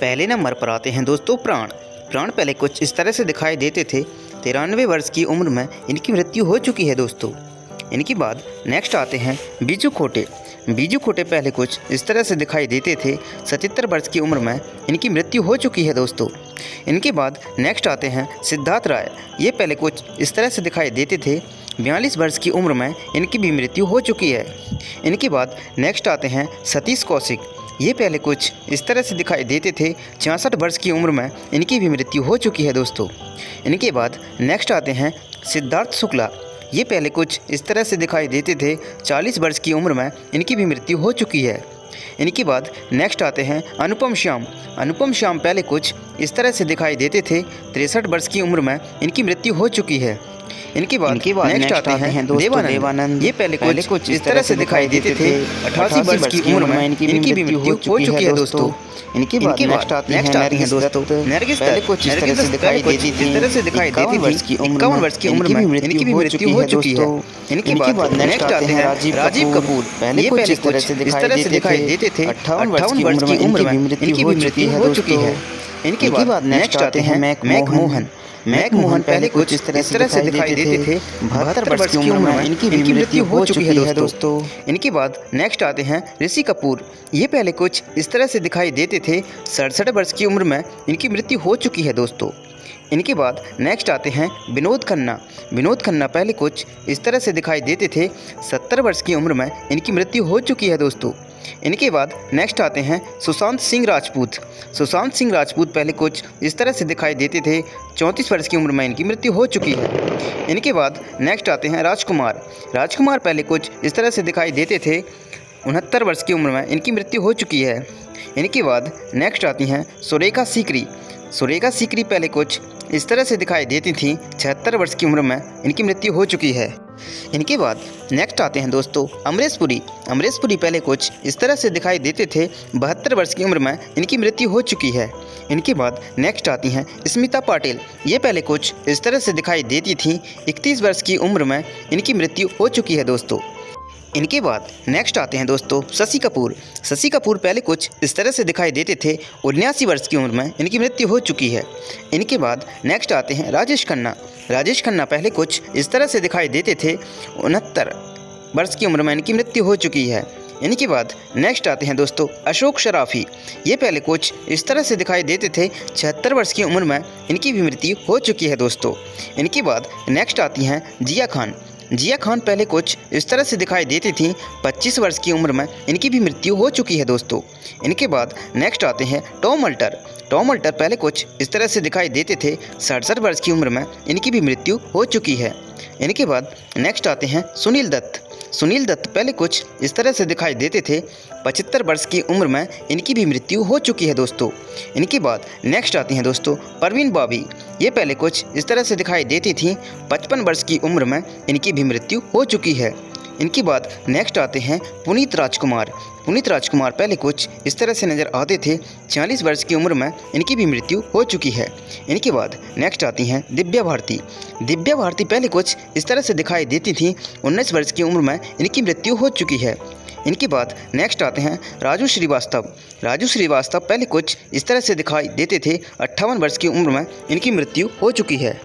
पहले नंबर पर आते हैं दोस्तों प्राण। प्राण पहले कुछ इस तरह से दिखाई देते थे। 93 वर्ष की उम्र में इनकी मृत्यु हो चुकी है दोस्तों। इनके बाद नेक्स्ट आते हैं बीजू खोटे। बीजू खोटे पहले कुछ इस तरह से दिखाई देते थे। 77 वर्ष की उम्र में इनकी मृत्यु हो चुकी है दोस्तों। इनके बाद नेक्स्ट आते हैं सिद्धार्थ राय। ये पहले कुछ इस तरह से दिखाई देते थे। 42 वर्ष की उम्र में इनकी भी मृत्यु हो चुकी है। इनके बाद नेक्स्ट आते हैं सतीश कौशिक। ये पहले कुछ इस तरह से दिखाई देते थे। 66 वर्ष की उम्र में इनकी भी मृत्यु हो चुकी है दोस्तों। इनके बाद नेक्स्ट आते हैं सिद्धार्थ शुक्ला। ये पहले कुछ इस तरह से दिखाई देते थे। 40 वर्ष की उम्र में इनकी भी मृत्यु हो चुकी है। इनके बाद नेक्स्ट आते हैं अनुपम श्याम। अनुपम श्याम पहले कुछ इस तरह से दिखाई देते थे। 63 वर्ष की उम्र में इनकी मृत्यु हो चुकी है। इनके बाद नेक्स्ट आते हैं देवानंद। ये पहले कुछ इस तरह से दिखाई देते थे। 88 वर्ष की उम्र में इनकी भी मृत्यु हो चुकी है दोस्तों। इनके बाद नेक्स्ट आते हैं दोस्तों नरगिस। पहले कुछ इस तरह से दिखाई देती थी। 51 वर्ष की उम्र में इनकी भी मृत्यु हो चुकी है। इनके बाद नेक्स्ट आते हैं राजीव कपूर। पहले कुछ इस तरह से दिखाई देते थे। 58 वर्ष की उम्र में इनकी भी मृत्यु हो चुकी है। इनके बाद नेक्स्ट आते हैं मैक मोहन। मैक मोहन पहले कुछ इस तरह से दिखाई देते थे। 72 वर्ष की उम्र में इनकी भी मृत्यु हो चुकी है दोस्तों। इनके बाद नेक्स्ट आते हैं ऋषि कपूर। ये पहले कुछ इस तरह से दिखाई देते थे। 67 वर्ष की उम्र में इनकी मृत्यु हो चुकी है दोस्तों। इनके बाद नेक्स्ट आते हैं विनोद खन्ना। विनोद खन्ना पहले कुछ इस तरह से दिखाई देते थे। 70 वर्ष की उम्र में इनकी मृत्यु हो चुकी है दोस्तों। इनके बाद नेक्स्ट आते हैं सुशांत सिंह राजपूत। सुशांत सिंह राजपूत पहले कुछ इस तरह से दिखाई देते थे। 34 वर्ष की उम्र में इनकी मृत्यु हो चुकी है। इनके बाद नेक्स्ट आते हैं राजकुमार। राजकुमार पहले कुछ इस तरह से दिखाई देते थे। 69 वर्ष की उम्र में इनकी मृत्यु हो चुकी है। इनके बाद नेक्स्ट आती हैं सुरेखा सीकरी। सुरेखा सीकरी पहले कुछ इस तरह से दिखाई देती थी। 76 वर्ष की उम्र में इनकी मृत्यु हो चुकी है। इनके बाद नेक्स्ट आते हैं दोस्तों अमरीश पुरी। अमरीश पुरी पहले कुछ इस तरह से दिखाई देते थे। 72 वर्ष की उम्र में इनकी मृत्यु हो चुकी है। इनके बाद नेक्स्ट आती हैं स्मिता पाटिल। ये पहले कुछ इस तरह से दिखाई देती थी। 31 वर्ष की उम्र में इनकी मृत्यु हो चुकी है दोस्तों। इनके बाद नेक्स्ट आते हैं दोस्तों शशि कपूर। शशि कपूर पहले कुछ इस तरह से दिखाई देते थे। 79 वर्ष की उम्र में इनकी मृत्यु हो चुकी है। इनके बाद नेक्स्ट आते हैं राजेश खन्ना। राजेश खन्ना पहले कुछ इस तरह से दिखाई देते थे। 69 वर्ष की उम्र में इनकी मृत्यु हो चुकी है। इनके बाद नेक्स्ट आते हैं दोस्तों अशोक शराफी। ये पहले कुछ इस तरह से दिखाई देते थे। 76 वर्ष की उम्र में इनकी भी मृत्यु हो चुकी है दोस्तों। इनके बाद नेक्स्ट आती हैं जिया खान। जिया खान पहले कुछ इस तरह से दिखाई देती थी। 25 वर्ष की उम्र में इनकी भी मृत्यु हो चुकी है दोस्तों। इनके बाद नेक्स्ट आते हैं टॉम अल्टर। टॉम अल्टर पहले कुछ इस तरह से दिखाई देते थे। 67 वर्ष की उम्र में इनकी भी मृत्यु हो चुकी है। इनके बाद नेक्स्ट आते हैं सुनील दत्त। सुनील दत्त पहले कुछ इस तरह से दिखाई देते थे। 75 वर्ष की उम्र में इनकी भी मृत्यु हो चुकी है दोस्तों। इनके बाद नेक्स्ट आती हैं दोस्तों परवीन बाबी। ये पहले कुछ इस तरह से दिखाई देती थी। 55 वर्ष की उम्र में इनकी भी मृत्यु हो चुकी है। इनके बाद नेक्स्ट आते हैं पुनीत राजकुमार। पुनीत राजकुमार पहले कुछ इस तरह से नज़र आते थे। 46 वर्ष की उम्र में इनकी भी मृत्यु हो चुकी है। इनके बाद नेक्स्ट आती हैं दिव्या भारती। दिव्या भारती पहले कुछ इस तरह से दिखाई देती थी। 19 वर्ष की उम्र में इनकी मृत्यु हो चुकी है। इनके बाद नेक्स्ट आते हैं राजू श्रीवास्तव। राजू श्रीवास्तव पहले कुछ इस तरह से दिखाई देते थे। 58 वर्ष की उम्र में इनकी मृत्यु हो चुकी है।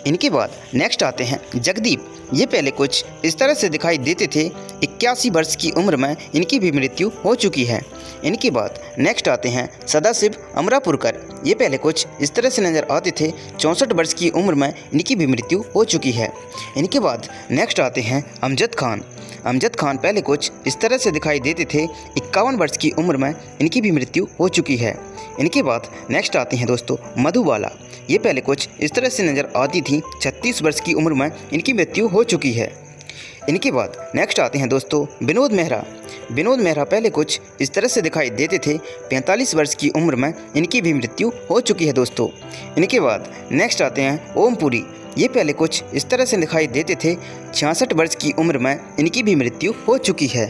इनके बाद नेक्स्ट आते हैं जगदीप। ये पहले कुछ इस तरह से दिखाई देते थे। 81 वर्ष की उम्र में इनकी भी मृत्यु हो चुकी है। इनके बाद नेक्स्ट आते हैं सदाशिव अमरापुरकर। ये पहले कुछ इस तरह से नज़र आते थे। 64 वर्ष की उम्र में इनकी भी मृत्यु हो चुकी है। इनके बाद नेक्स्ट आते हैं अमजद खान। अमजद खान पहले कुछ इस तरह से दिखाई देते थे। 51 वर्ष की उम्र में इनकी भी मृत्यु हो चुकी है। इनके बाद नेक्स्ट आते हैं दोस्तों मधुबाला। ये पहले कुछ इस तरह से नज़र आती थी। 36 वर्ष की उम्र में इनकी मृत्यु हो चुकी है। इनके बाद नेक्स्ट आते हैं दोस्तों विनोद मेहरा। विनोद मेहरा पहले कुछ इस तरह से दिखाई देते थे। 45 वर्ष की उम्र में इनकी भी मृत्यु हो चुकी है दोस्तों। इनके बाद नेक्स्ट आते हैं ओम पुरी। ये पहले कुछ इस तरह से दिखाई देते थे। 66 वर्ष की उम्र में इनकी भी मृत्यु हो चुकी है।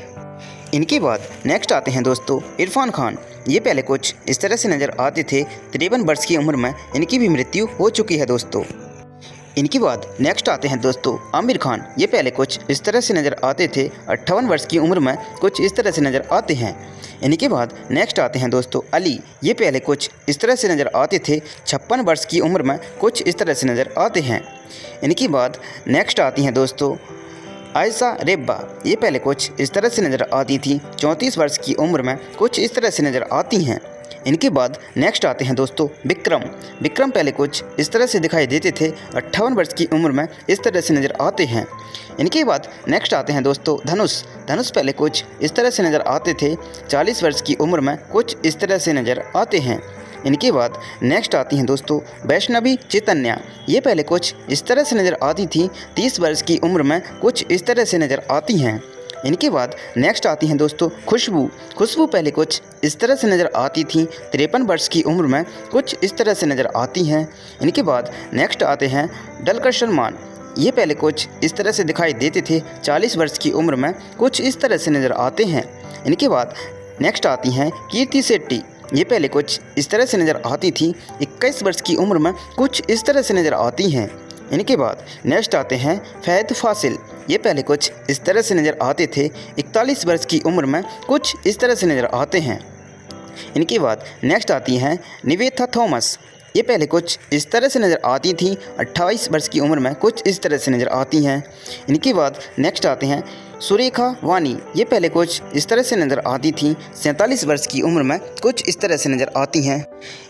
इनके बाद नेक्स्ट आते हैं दोस्तों इरफान खान। ये पहले कुछ इस तरह से नज़र आते थे। 53 वर्ष की उम्र में इनकी भी मृत्यु हो चुकी है दोस्तों। इनके बाद नेक्स्ट आते हैं दोस्तों आमिर खान। ये पहले कुछ इस तरह से नज़र आते थे। 58 वर्ष की उम्र में कुछ इस तरह से नज़र आते हैं। इनके बाद नेक्स्ट आते हैं दोस्तों अली। ये पहले कुछ इस तरह से नज़र आते थे, 56 वर्ष की उम्र में कुछ इस तरह से नज़र आते हैं। इनके बाद नेक्स्ट आती हैं दोस्तों आयशा रेब्बा। ये पहले कुछ इस तरह से नज़र आती थी, 34 वर्ष की उम्र में कुछ इस तरह से नज़र आती हैं। इनके बाद नेक्स्ट आते हैं दोस्तों विक्रम। विक्रम पहले कुछ इस तरह से दिखाई देते थे, 58 वर्ष की उम्र में इस तरह से नज़र आते हैं। इनके बाद नेक्स्ट आते हैं दोस्तों धनुष। धनुष पहले कुछ इस तरह से नज़र आते थे, 40 वर्ष की उम्र में कुछ इस तरह से नज़र आते हैं। इनके बाद नेक्स्ट आती हैं दोस्तों वैष्णवी चैतन्या। ये पहले कुछ इस तरह से नज़र आती थी, 30 वर्ष की उम्र में कुछ इस तरह से नज़र आती हैं। इनके बाद नेक्स्ट आती हैं दोस्तों खुशबू। खुशबू पहले कुछ इस तरह से नज़र आती थी, 53 वर्ष की उम्र में कुछ इस तरह से नज़र आती हैं। इनके बाद नेक्स्ट आते हैं डलकर सलमान। ये पहले कुछ इस तरह से दिखाई देते थे, 40 वर्ष की उम्र में कुछ इस तरह से नज़र आते हैं। इनके बाद नेक्स्ट आती हैं कीर्ति शेट्टी। ये पहले कुछ इस तरह से नज़र आती थी, 21 वर्ष की उम्र में कुछ इस तरह से नज़र आती हैं। इनके बाद नेक्स्ट आते हैं फहद फासिल। ये पहले कुछ इस तरह से नज़र आते थे, 41 वर्ष की उम्र में कुछ इस तरह से नज़र आते हैं। इनके बाद नेक्स्ट आती हैं निवेथा थॉमस। ये पहले कुछ इस तरह से नज़र आती थी, 28 वर्ष की उम्र में कुछ इस तरह से नज़र आती हैं। इनके बाद नेक्स्ट आते हैं सुरेखा वानी। ये पहले कुछ इस तरह से नज़र आती थी, 47 वर्ष की उम्र में कुछ इस तरह से नज़र आती हैं।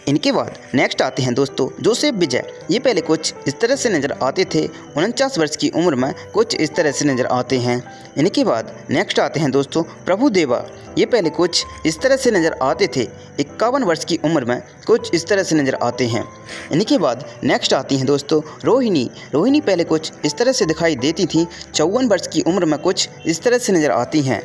इनके बाद नेक्स्ट आते हैं दोस्तों जोसेफ विजय। ये पहले कुछ इस तरह से नज़र आते थे, 49 वर्ष की उम्र में कुछ इस तरह से नज़र आते हैं। इनके बाद नेक्स्ट आते हैं दोस्तों प्रभु देवा। ये पहले कुछ इस तरह से नज़र आते थे, 51 वर्ष की उम्र में कुछ इस तरह से नज़र आते हैं। इनके बाद नेक्स्ट आती हैं दोस्तों रोहिणी। रोहिणी पहले कुछ इस तरह से दिखाई देती थी, 54 वर्ष की उम्र में कुछ इस तरह से नज़र आती हैं।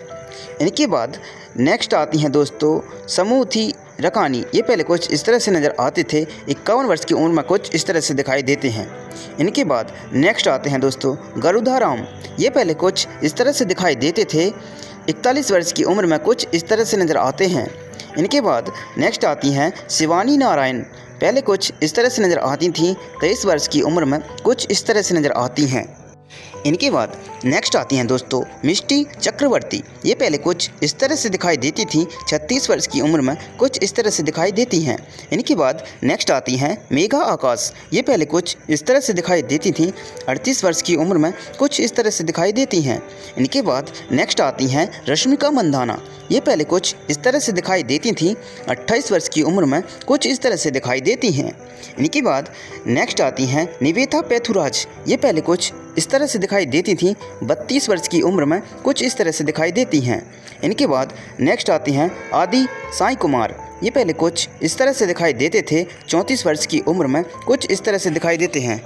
इनके बाद नेक्स्ट आती हैं दोस्तों समूथी रकानी। ये पहले कुछ इस तरह से नज़र आते थे, 51 वर्ष की उम्र में कुछ इस तरह से दिखाई देते हैं। इनके बाद नेक्स्ट आते हैं दोस्तों गरुदा राम। ये पहले कुछ इस तरह से दिखाई देते थे, 41 वर्ष की उम्र में कुछ इस तरह से नज़र आते हैं। इनके बाद नेक्स्ट आती हैं शिवानी नारायण। पहले कुछ इस तरह से नज़र आती थीं, 23 वर्ष की उम्र में कुछ इस तरह से नज़र आती हैं। इनके बाद नेक्स्ट आती हैं दोस्तों मिष्टी चक्रवर्ती। ये पहले कुछ इस तरह से दिखाई देती थी, 36 वर्ष की उम्र में कुछ इस तरह से दिखाई देती हैं। इनके बाद नेक्स्ट आती हैं मेघा आकाश। ये पहले कुछ इस तरह से दिखाई देती थी, 38 वर्ष की उम्र में कुछ इस तरह से दिखाई देती हैं। इनके बाद नेक्स्ट आती हैं रश्मिका मंदाना। ये पहले कुछ इस तरह से दिखाई देती थी, 28 वर्ष की उम्र में कुछ इस तरह से दिखाई देती हैं। इनके बाद नेक्स्ट आती हैं निवेथा पैथुराज। ये पहले कुछ इस तरह से दिखाई देती थी, 32 वर्ष की उम्र में कुछ इस तरह से दिखाई देती हैं। इनके बाद नेक्स्ट आती हैं आदि साई कुमार। ये पहले कुछ इस तरह से दिखाई देते थे, 34 वर्ष की उम्र में कुछ इस तरह से दिखाई देते हैं।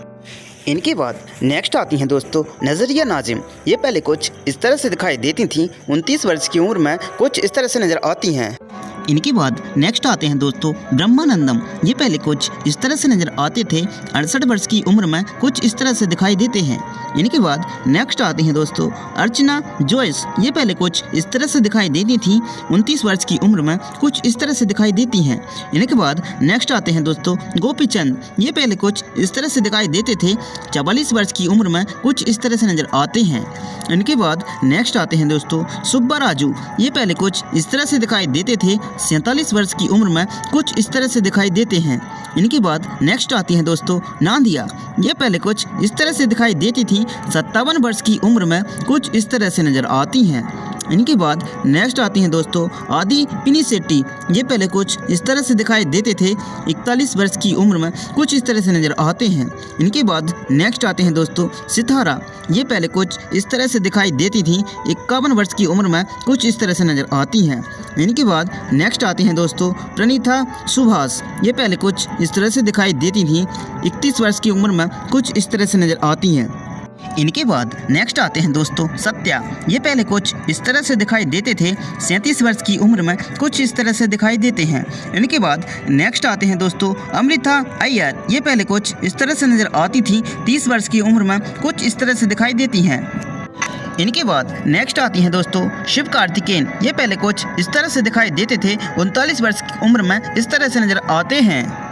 इनके बाद नेक्स्ट आती हैं दोस्तों नज़रिया नाजिम। ये पहले कुछ इस तरह से दिखाई देती थीं, 29 वर्ष की उम्र में कुछ इस तरह से नज़र आती हैं। इनके बाद नेक्स्ट आते हैं दोस्तों ब्रह्मानंदम। ये पहले कुछ इस तरह से नज़र आते थे, 68 वर्ष की उम्र में कुछ इस तरह से दिखाई देते हैं। इनके बाद नेक्स्ट आते हैं दोस्तों अर्चना जोइस। ये पहले कुछ इस तरह से दिखाई देती थी, 29 वर्ष की उम्र में कुछ इस तरह से दिखाई देती हैं। इनके बाद नेक्स्ट आते हैं दोस्तों गोपी चंद। ये पहले कुछ इस तरह से दिखाई देते थे, 44 वर्ष की उम्र में कुछ इस तरह से नज़र आते हैं। इनके बाद नेक्स्ट आते हैं दोस्तों सुब्बा राजू। ये पहले कुछ इस तरह से दिखाई देते थे, 47 वर्ष की उम्र में कुछ इस तरह से दिखाई देते हैं। इनके बाद नेक्स्ट आती हैं दोस्तों नादिया। ये पहले कुछ इस तरह से दिखाई देती थी, 57 वर्ष की उम्र में कुछ इस तरह से नज़र आती हैं। इनके बाद नेक्स्ट आती हैं दोस्तों आदि पिनिसेट्टी। ये पहले कुछ इस तरह से दिखाई देते थे, 41 वर्ष की उम्र में कुछ इस तरह से नज़र आते हैं। इनके बाद नेक्स्ट आते हैं दोस्तों सितारा। ये पहले कुछ इस तरह से दिखाई देती थी, 51 वर्ष की उम्र में कुछ इस तरह से नज़र आती हैं। इनके बाद नेक्स्ट आती हैं दोस्तों प्रणीता सुभाष। ये पहले कुछ इस तरह से दिखाई देती थी, 31 वर्ष की उम्र में कुछ इस तरह से नज़र आती हैं। इनके बाद नेक्स्ट आते हैं दोस्तों सत्या। ये पहले कुछ इस तरह से दिखाई देते थे, 37 वर्ष की उम्र में कुछ इस तरह से दिखाई देते हैं। इनके बाद नेक्स्ट आते हैं दोस्तों अमृता अय्यर। ये पहले कुछ इस तरह से नज़र आती थी, 30 वर्ष की उम्र में कुछ इस तरह से दिखाई देती हैं। इनके बाद नेक्स्ट आती हैं दोस्तों शिव कार्तिकेयन। ये पहले कुछ इस तरह से दिखाई देते थे, 39 वर्ष की उम्र में इस तरह से नज़र आते हैं।